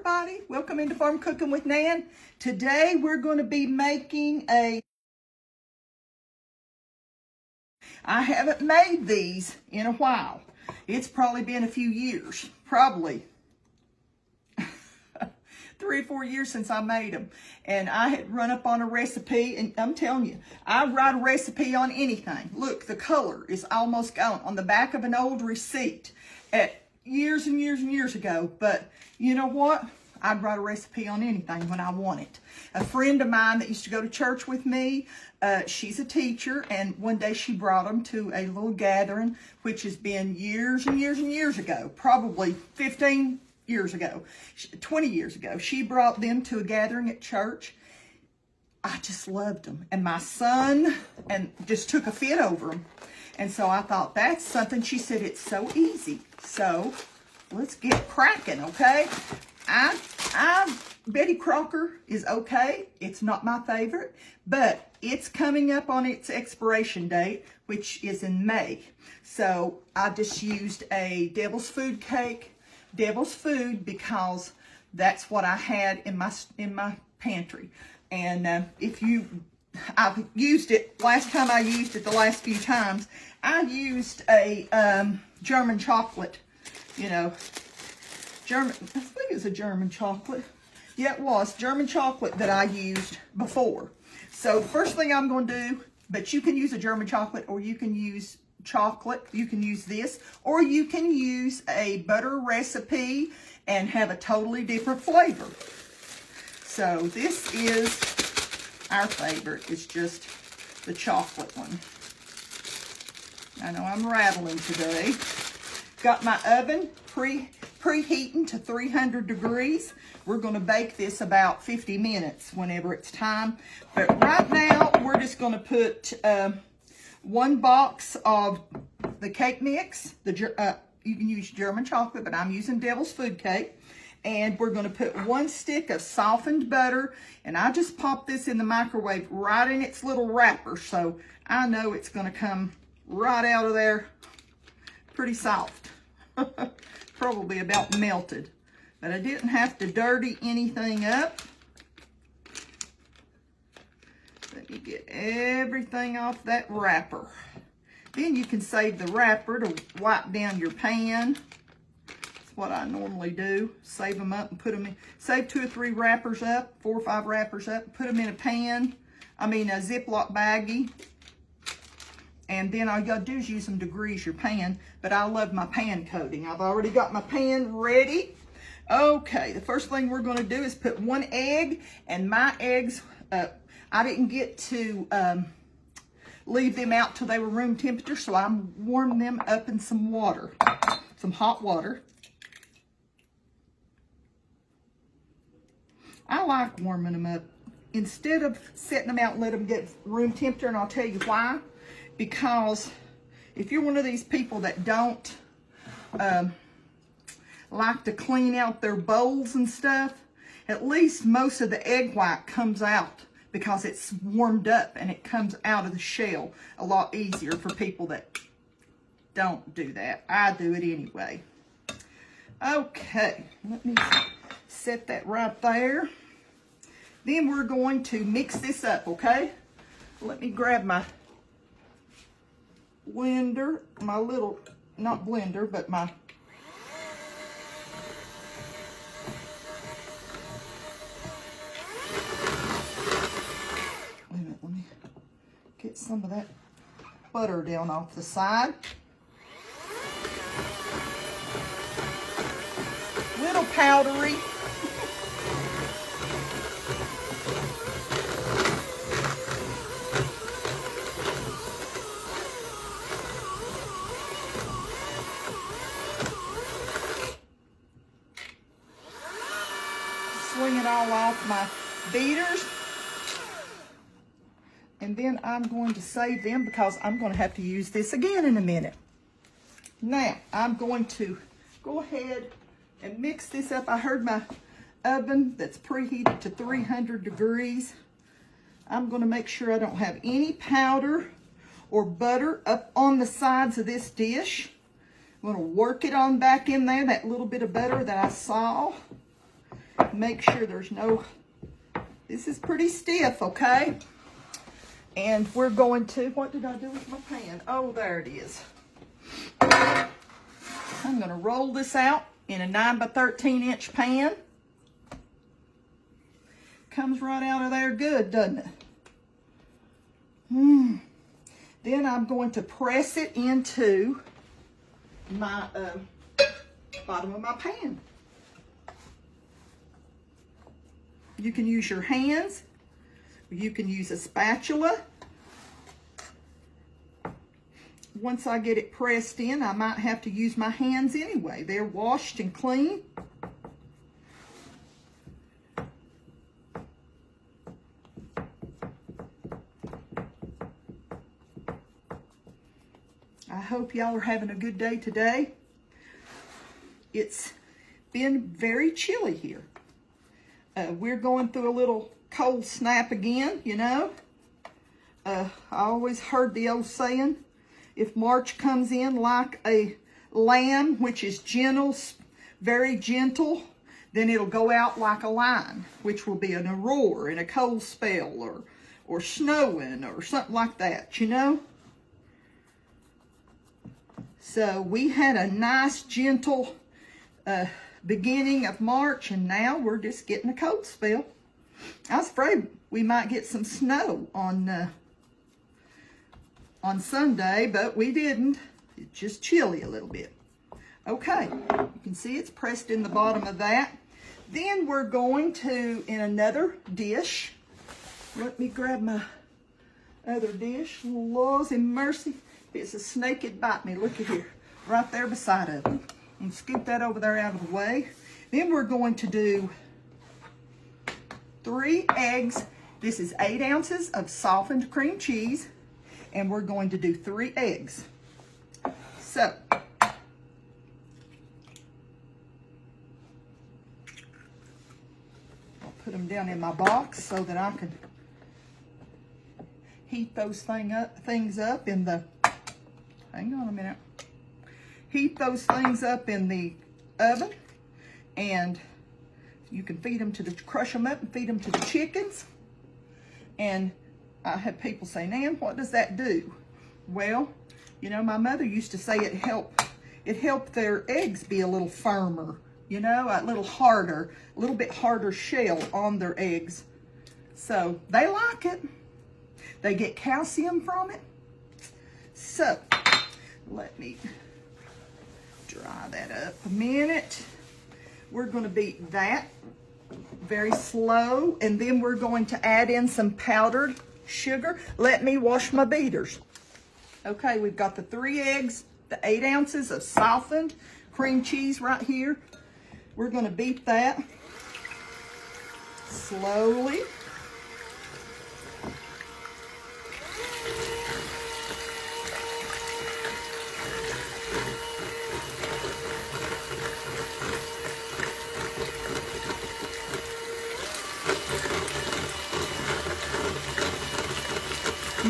everybody, welcome into Farm Cooking with Nan. Today we're going to be making I haven't made these in a while. It's probably been a few years, probably 3 or 4 years since I made them. And I had run up on a recipe, and I'm telling you, I write a recipe on anything. Look, the color is almost gone on the back of an old receipt at years and years and years ago. But you know what? I'd write a recipe on anything when I want it. A friend of mine that used to go to church with me, she's a teacher, and one day she brought them to a little gathering, which has been years and years and years ago, probably 15 years ago, 20 years ago. She brought them to a gathering at church. I just loved them. And my son just took a fit over them. And so I thought, that's something. She said, it's so easy. So let's get cracking, okay? Betty Crocker is okay. It's not my favorite, but it's coming up on its expiration date, which is in May. So I just used a Devil's Food cake. Devil's Food because that's what I had in my pantry. And I've used it, last time I used it, the last few times, I used a German chocolate, I think it was a German chocolate. Yeah, it was German chocolate that I used before. So first thing I'm going to do, but you can use a German chocolate, or you can use chocolate. You can use this, or you can use a butter recipe and have a totally different flavor. So this is our favorite. It's just the chocolate one. I know I'm rattling today. Got my oven preheating to 300 degrees. We're going to bake this about 50 minutes whenever it's time. But right now, we're just going to put 1 box of the cake mix. You can use German chocolate, but I'm using Devil's Food cake. And we're going to put 1 stick of softened butter. And I just popped this in the microwave right in its little wrapper. So I know it's going to come right out of there pretty soft. Probably about melted. But I didn't have to dirty anything up. Let me get everything off that wrapper. Then you can save the wrapper to wipe down your pan. That's what I normally do. Save them up and put them in. Save 2 or 3 wrappers up, 4 or 5 wrappers up. Put them in a pan. A Ziploc baggie. And then all you gotta do is use them to grease your pan. But I love my pan coating. I've already got my pan ready. Okay, the first thing we're gonna do is put 1 egg. And my eggs, I didn't get to leave them out till they were room temperature, so I warmed them up in some water, some hot water. I like warming them up instead of setting them out and let them get room temperature, and I'll tell you why. Because if you're one of these people that don't like to clean out their bowls and stuff, at least most of the egg white comes out because it's warmed up and it comes out of the shell a lot easier for people that don't do that. I do it anyway. Okay, let me set that right there. Then we're going to mix this up, okay? Let me grab my blender, my little, not blender, but my wait a minute, let me get some of that butter down off the side. Little powdery. Swing it all off my beaters. And then I'm going to save them because I'm going to have to use this again in a minute. Now, I'm going to go ahead and mix this up. I heard my oven that's preheated to 300 degrees. I'm going to make sure I don't have any powder or butter up on the sides of this dish. I'm going to work it on back in there, that little bit of butter that I saw. Make sure there's no, this is pretty stiff, okay? And we're going to, what did I do with my pan? Oh, there it is. I'm gonna roll this out in a 9 by 13 inch pan. Comes right out of there good, doesn't it? Then I'm going to press it into my bottom of my pan. You can use your hands. You can use a spatula. Once I get it pressed in, I might have to use my hands anyway. They're washed and clean. I hope y'all are having a good day today. It's been very chilly here. We're going through a little cold snap again, you know. I always heard the old saying, if March comes in like a lamb, which is gentle, very gentle, then it'll go out like a lion, which will be an aurora in a cold spell or snowing or something like that, you know. So we had a nice, gentle beginning of March, and now we're just getting a cold spell. I was afraid we might get some snow on Sunday, but we didn't. It's just chilly a little bit. Okay, you can see it's pressed in the bottom of that. Then we're going to, in another dish, let me grab my other dish. Laws and mercy. If it's a snake, it'd bite me. Look at here, right there beside of it. And scoop that over there out of the way. Then we're going to do 3 eggs. This is 8 ounces of softened cream cheese, and we're going to do 3 eggs. So, I'll put them down in my box so that I can heat those things up in the, hang on a minute. Heat those things up in the oven, and you can feed them to the, crush them up and feed them to the chickens. And I have people say, Nan, what does that do? Well, you know, my mother used to say it helped their eggs be a little firmer, you know, a little harder, a little bit harder shell on their eggs. So they like it. They get calcium from it. So let me dry that up a minute. We're going to beat that very slow, and then we're going to add in some powdered sugar. Let me wash my beaters. Okay, we've got the 3 eggs, the 8 ounces of softened cream cheese right here. We're going to beat that slowly.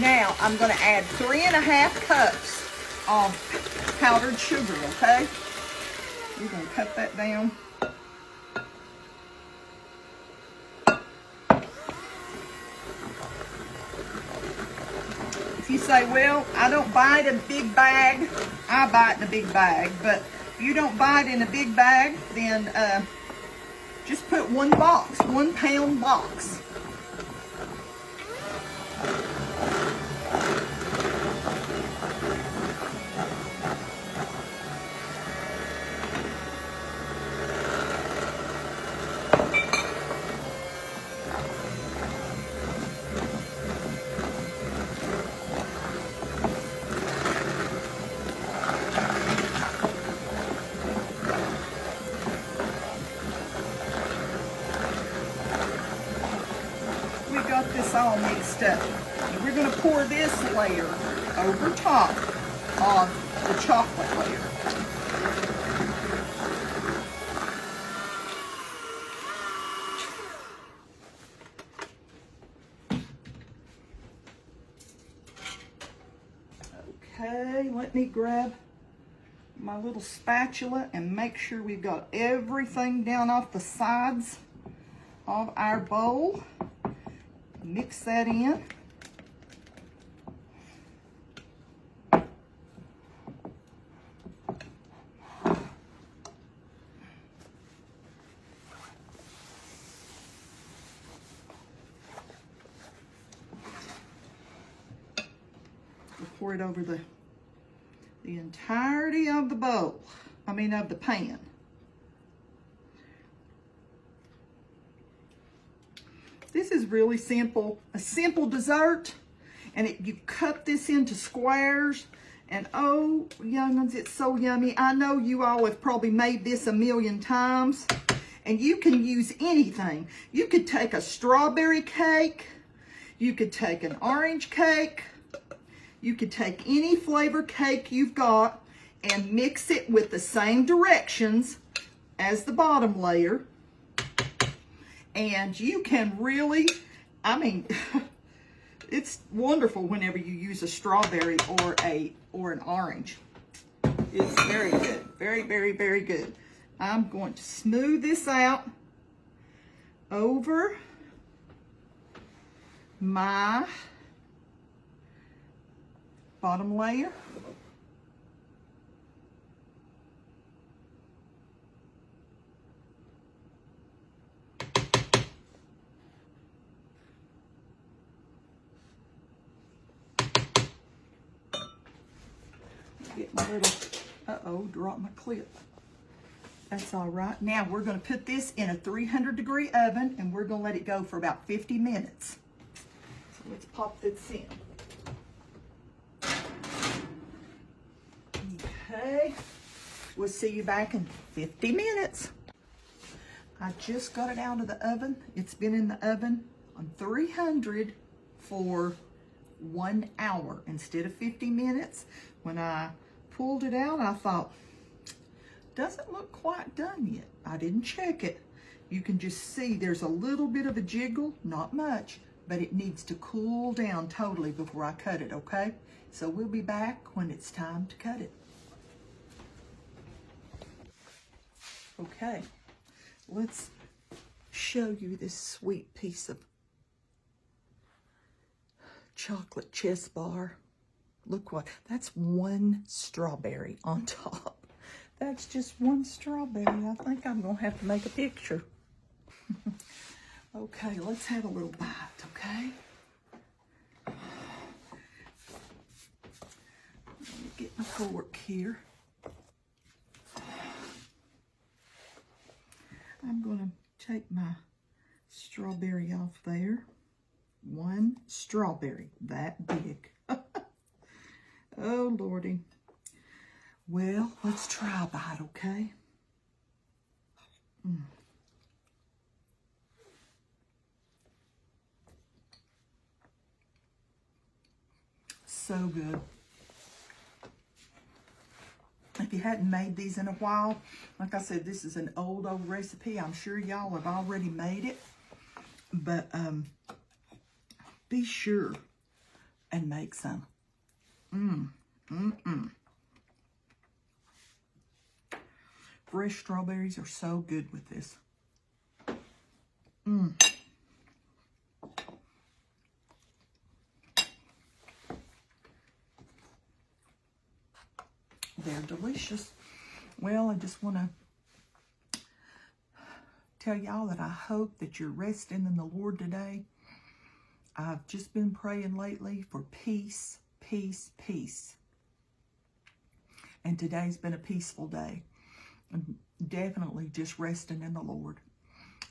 Now, I'm going to add 3½ cups of powdered sugar, okay? We're going to cut that down. If you say, well, I don't buy it in a big bag, I buy it in a big bag. But if you don't buy it in a big bag, then just put 1 box, 1 pound box. This all mixed up. And we're going to pour this layer over top of the chocolate layer. Okay, let me grab my little spatula and make sure we've got everything down off the sides of our bowl. Mix that in. Pour it over the entirety of the bowl. I mean, of the pan. This is really simple, a simple dessert, and you cut this into squares, and oh, young'uns, it's so yummy. I know you all have probably made this a million times, and you can use anything. You could take a strawberry cake, you could take an orange cake, you could take any flavor cake you've got and mix it with the same directions as the bottom layer. And you can really, I mean, it's wonderful whenever you use a strawberry or an orange. It's very good. Very, very, very good. I'm going to smooth this out over my bottom layer. Get my little, uh-oh, drop my clip. That's all right. Now we're going to put this in a 300-degree oven, and we're going to let it go for about 50 minutes. So let's pop this in. Okay, we'll see you back in 50 minutes. I just got it out of the oven. It's been in the oven on 300 for 1 hour instead of 50 minutes. When I pulled it out, I thought, doesn't look quite done yet. I didn't check it. You can just see there's a little bit of a jiggle, not much, but it needs to cool down totally before I cut it, okay? So we'll be back when it's time to cut it. Okay, let's show you this sweet piece of chocolate chess bar. Look what, that's one strawberry on top. That's just one strawberry. I think I'm gonna have to make a picture. Okay, let's have a little bite, okay? Let me get my fork here. I'm gonna take my strawberry off there. One strawberry, that big. Oh, Lordy. Well, let's try a bite, okay? So good. If you hadn't made these in a while, like I said, this is an old recipe. I'm sure y'all have already made it. But be sure and make some. Fresh strawberries are so good with this. They're delicious. Well, I just want to tell y'all that I hope that you're resting in the Lord today. I've just been praying lately for peace, peace, peace. And today's been a peaceful day. And definitely just resting in the Lord.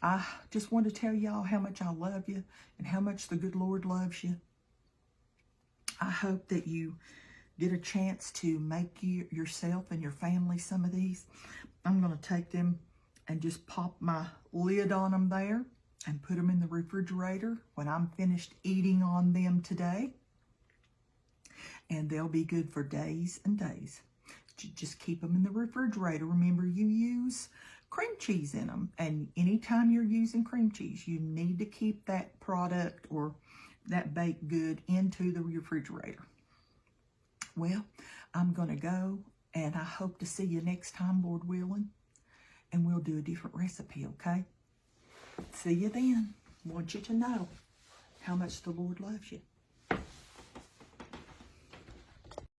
I just want to tell y'all how much I love you and how much the good Lord loves you. I hope that you get a chance to make yourself and your family some of these. I'm going to take them and just pop my lid on them there and put them in the refrigerator when I'm finished eating on them today. And they'll be good for days and days. Just keep them in the refrigerator. Remember, you use cream cheese in them. And anytime you're using cream cheese, you need to keep that product or that baked good into the refrigerator. Well, I'm going to go, and I hope to see you next time, Lord willing. And we'll do a different recipe, okay? See you then. Want you to know how much the Lord loves you.